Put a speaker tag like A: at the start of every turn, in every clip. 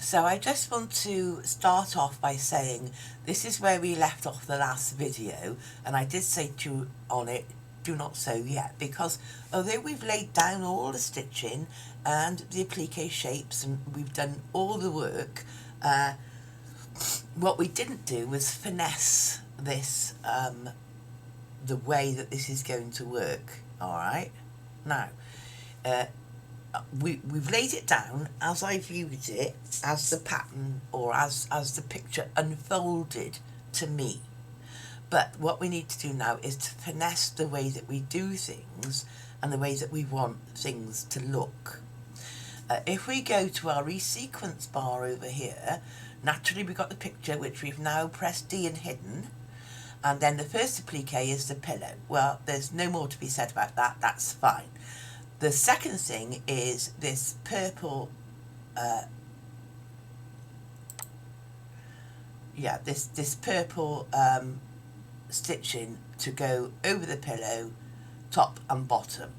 A: So I just want to start off by saying this is where we left off the last video, and I did say to you on it, do not sew yet, because although we've laid down all the stitching and the applique shapes and we've done all the work, what we didn't do was finesse this the way that this is going to work. All right, now we've laid it down as I viewed it, as the pattern or as the picture unfolded to me. But what we need to do now is to finesse the way that we do things and the way that we want things to look. If we go to our resequence bar over here, naturally we've got the picture which we've now pressed D and hidden, and then the first applique is the pillow. Well, there's no more to be said about that, that's fine. The second thing is this purple, this purple stitching to go over the pillow, top and bottom.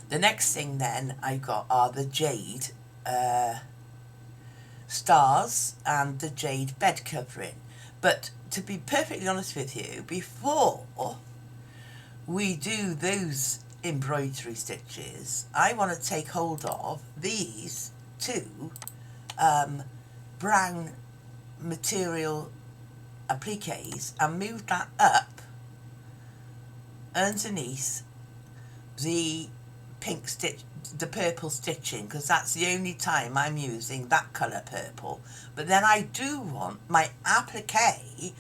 A: The next thing then I got are the jade stars and the jade bed covering. But to be perfectly honest with you, before we do those embroidery stitches, I want to take hold of these two brown material appliques and move that up underneath the pink stitch, the purple stitching, because that's the only time I'm using that colour purple. But then I do want my applique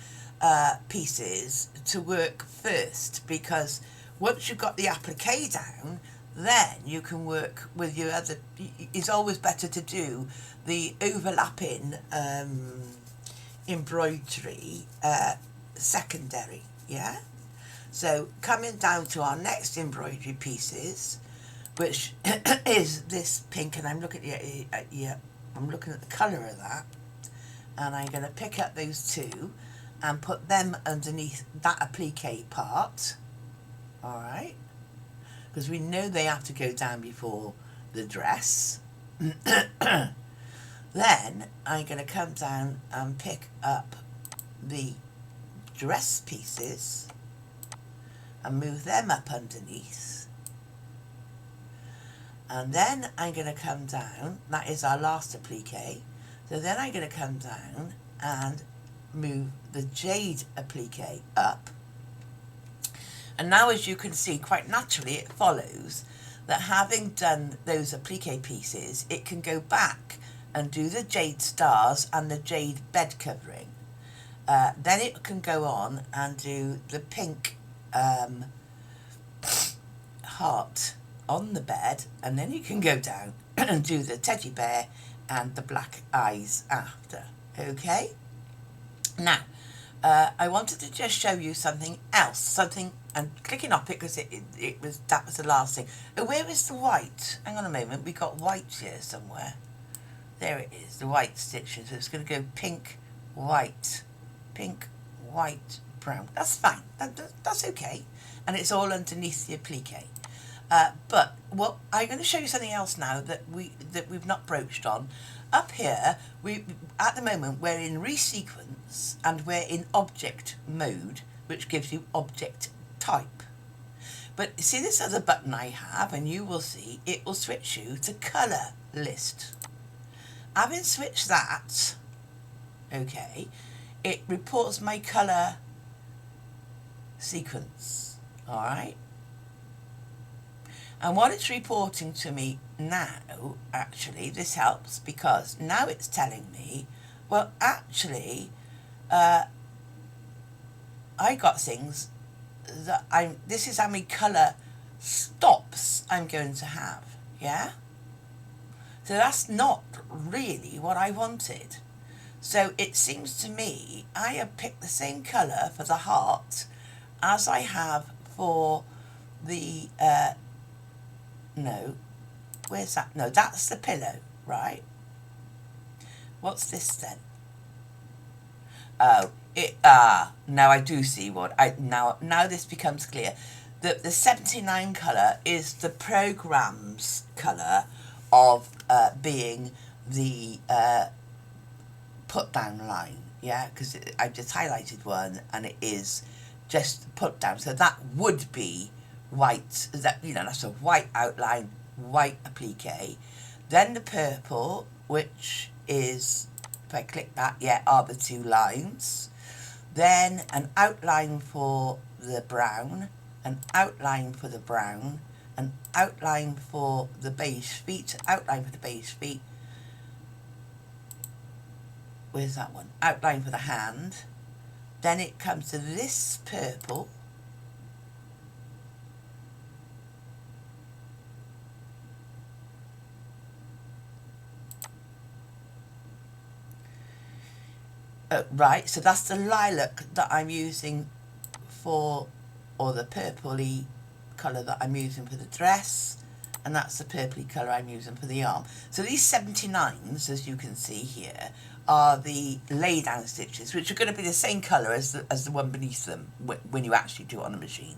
A: pieces to work first, because once you've got the applique down, then you can work with your other. It's always better to do the overlapping embroidery secondary, yeah? So coming down to our next embroidery pieces, which is this pink, and I'm looking at I'm looking at the colour of that, and I'm going to pick up those two and put them underneath that applique part. All right, because we know they have to go down before the dress. Then I'm going to come down and pick up the dress pieces and move them up underneath. And then I'm going to come down, that is our last applique. So then I'm going to come down and move the jade applique up. And now, as you can see, quite naturally it follows that having done those applique pieces, it can go back and do the jade stars and the jade bed covering. Then it can go on and do the pink heart on the bed, and then you can go down and do the teddy bear and the black eyes after. Okay? Now, I wanted to just show you something else, and clicking off it because that was the last thing. Oh, where is the white? Hang on a moment, we got white here somewhere. There it is, the white stitching. So it's going to go pink, white, brown. That's fine. That's okay, and it's all underneath the applique. But what I'm going to show you something else now that we've not broached on. Up here, at the moment we're in resequence and we're in object mode, which gives you object type. But see this other button I have, and you will see it will switch you to colour list. Having switched that, okay, it reports my colour sequence. All right. And what it's reporting to me now, actually, this helps, because now it's telling me, well, actually, I got things that this is how many colour stops I'm going to have, yeah? So that's not really what I wanted. So it seems to me I have picked the same colour for the heart as I have for the, no, where's that? No, that's the pillow, right? What's this then? Oh, now I do see what now this becomes clear. The 79 colour is the program's colour of being the put down line, yeah, because I've just highlighted one and it is just put down, so that would be white, that, you know, that's a white outline, white applique. Then the purple, which is, if I click that, yeah, are the two lines. Then an outline for the brown, an outline for the brown, an outline for the beige feet, outline for the beige feet. Where's that one? Outline for the hand. Then it comes to this purple. Right, so that's the lilac that I'm using for, or the purpley colour that I'm using for the dress, and that's the purpley colour I'm using for the arm. So these 79s, as you can see here, are the lay down stitches, which are going to be the same colour as the one beneath them when you actually do it on the machine.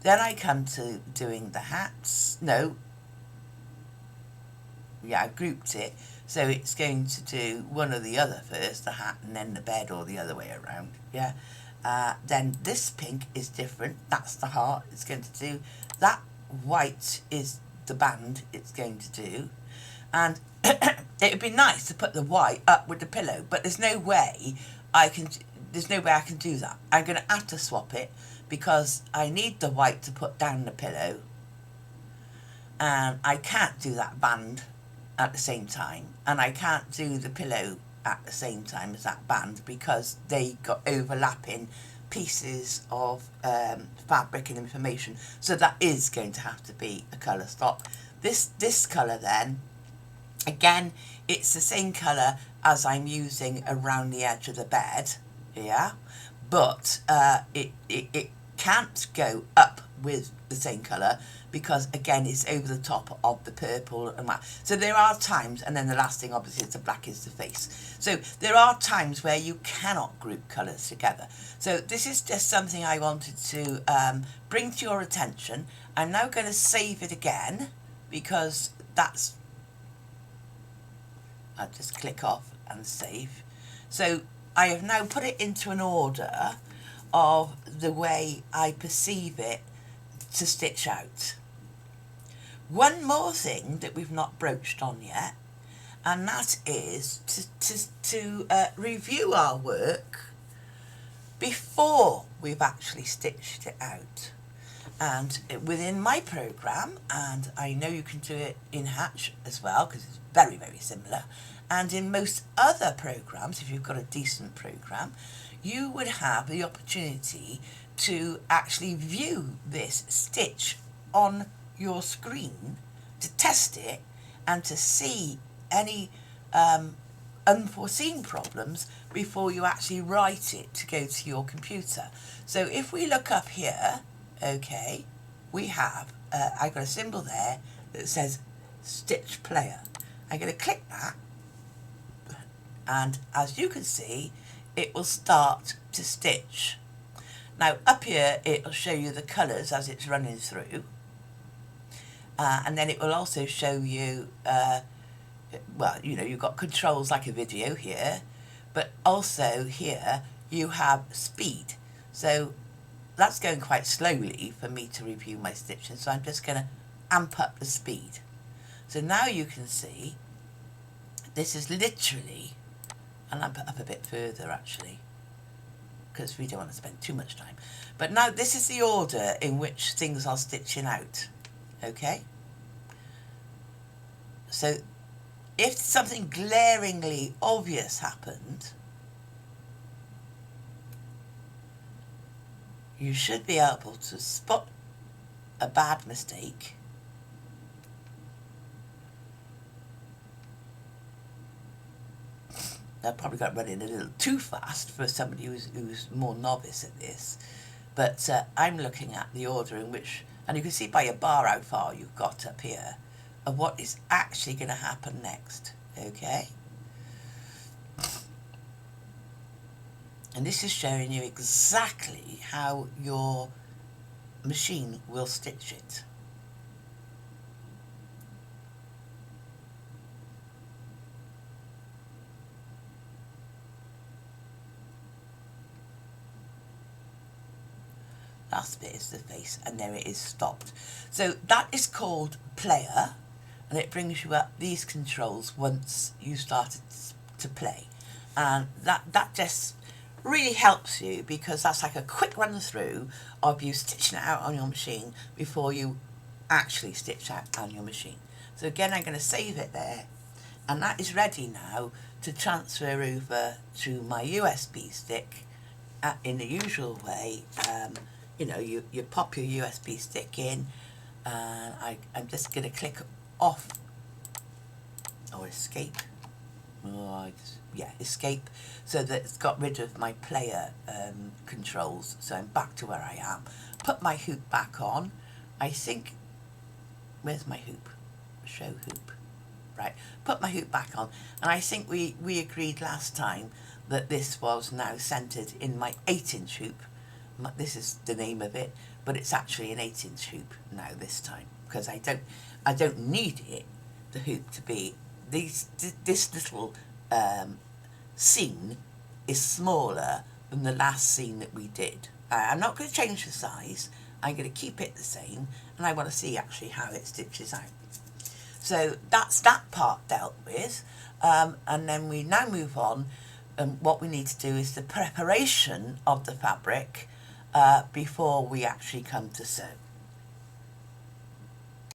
A: Then I come to doing the hats. No, yeah, I grouped it, so it's going to do one or the other first, the hat, and then the bed, or the other way around, yeah. Then this pink is different, that's the heart it's going to do. That white is the band it's going to do. And it would be nice to put the white up with the pillow, but there's no way I can do that. I'm going to have to swap it, because I need the white to put down the pillow, and I can't do that band at the same time, and I can't do the pillow at the same time as that band, because they got overlapping pieces of fabric and information. So that is going to have to be a colour stock. This colour then, again, it's the same colour as I'm using around the edge of the bed, yeah, but it can't go up with the same colour, because again it's over the top of the purple and that. So there are times, and then the last thing obviously is the black is the face. So there are times where you cannot group colours together. So this is just something I wanted to bring to your attention. I'm now going to save it again, because that's, I'll just click off and save. So I have now put it into an order of the way I perceive it to stitch out. One more thing that we've not broached on yet, and that is to review our work before we've actually stitched it out. And within my program, and I know you can do it in Hatch as well, because it's very, very similar, and in most other programs, if you've got a decent program, you would have the opportunity to actually view this stitch on your screen, to test it and to see any unforeseen problems before you actually write it to go to your computer. So if we look up here, okay, we have, I've got a symbol there that says Stitch Player. I'm going to click that, and as you can see, it will start to stitch. Now up here it will show you the colours as it's running through, and then it will also show you, well, you know, you've got controls like a video here, but also here you have speed. So that's going quite slowly for me to review my stitching, so I'm just going to amp up the speed. So now you can see this is literally, and amp it up a bit further actually, because we don't want to spend too much time. But now this is the order in which things are stitching out, okay? So if something glaringly obvious happened, you should be able to spot a bad mistake. I probably got running a little too fast for somebody who's more novice at this, but I'm looking at the order in which, and you can see by your bar how far you've got up here, of what is actually going to happen next, okay? And this is showing you exactly how your machine will stitch it. last bit is the face, and there it is stopped. So that is called player, and it brings you up these controls once you started to play. And that just really helps you, because that's like a quick run through of you stitching it out on your machine before you actually stitch out on your machine. So again, I'm going to save it there, and that is ready now to transfer over to my USB stick in the usual way. You know, you pop your USB stick in, and I'm just going to click off or escape. Escape, so that it's got rid of my player controls. So I'm back to where I am. Put my hoop back on. I think, where's my hoop? Show hoop. Right, put my hoop back on, and I think we agreed last time that this was now centered in my 8-inch hoop. This is the name of it, but it's actually an 8-inch hoop now this time, because I don't need it, the hoop, to be this little seam is smaller than the last seam that we did. I'm not going to change the size. I'm going to keep it the same, and I want to see actually how it stitches out. So that's that part dealt with, and then we now move on, and what we need to do is the preparation of the fabric before we actually come to sew.